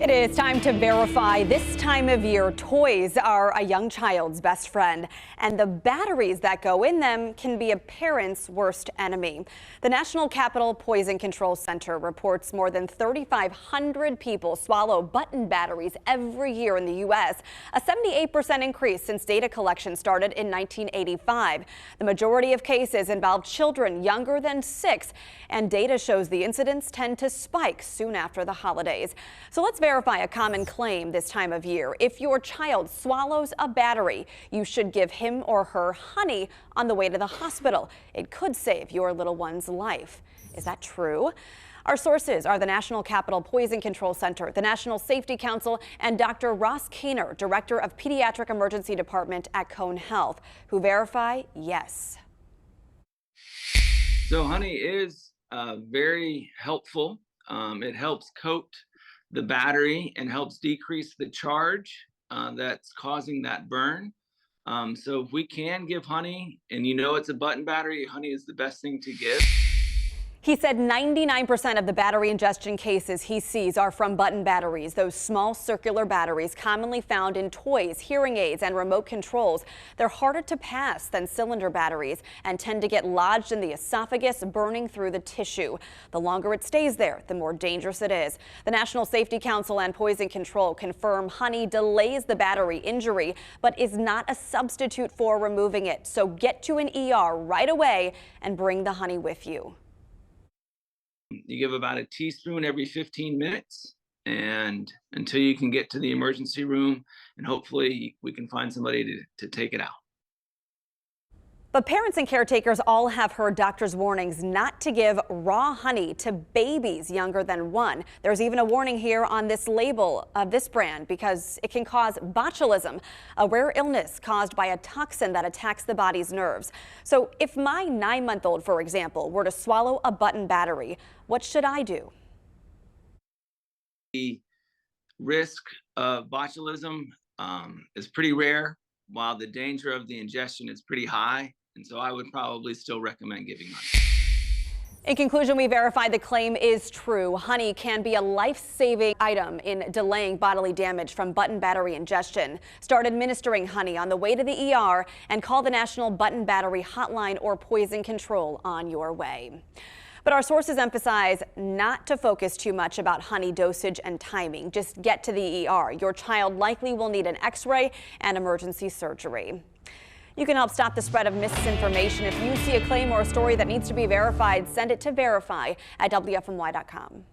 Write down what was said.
It is time to verify. This time of year, toys are a young child's best friend, and the batteries that go in them can be a parent's worst enemy. The National Capital Poison Control Center reports more than 3,500 people swallow button batteries every year in the U.S., a 78% increase since data collection started in 1985. The majority of cases involve children younger than 6, and data shows the incidents tend to spike soon after the holidays. So let's verify a common claim this time of year. If your child swallows a battery, you should give him or her honey on the way to the hospital. It could save your little one's life. Is that true? Our sources are the National Capital Poison Control Center, the National Safety Council, and Dr. Ross Kaner, Director of Pediatric Emergency Department at Cone Health, who verify yes. So honey is very helpful. It helps coat the battery and helps decrease the charge that's causing that burn. So if we can give honey, and you know it's a button battery, honey is the best thing to give. He said 99% of the battery ingestion cases he sees are from button batteries, those small circular batteries commonly found in toys, hearing aids, and remote controls. They're harder to pass than cylinder batteries and tend to get lodged in the esophagus, burning through the tissue. The longer it stays there, the more dangerous it is. The National Safety Council and Poison Control confirm honey delays the battery injury, but is not a substitute for removing it. So get to an ER right away and bring the honey with you. You give about a teaspoon every 15 minutes and until you can get to the emergency room, and hopefully we can find somebody to take it out. But parents and caretakers all have heard doctors' warnings not to give raw honey to babies younger than 1. There's even a warning here on this label of this brand because it can cause botulism, a rare illness caused by a toxin that attacks the body's nerves. So if my 9-month-old, for example, were to swallow a button battery, what should I do? The risk of botulism is pretty rare, while the danger of the ingestion is pretty high. And so I would probably still recommend giving honey. In conclusion, we verified the claim is true. Honey can be a life-saving item in delaying bodily damage from button battery ingestion. Start administering honey on the way to the ER and call the National Button Battery Hotline or Poison Control on your way. But our sources emphasize not to focus too much about honey dosage and timing. Just get to the ER. Your child likely will need an X-ray and emergency surgery. You can help stop the spread of misinformation. If you see a claim or a story that needs to be verified, send it to verify@WFMY.com.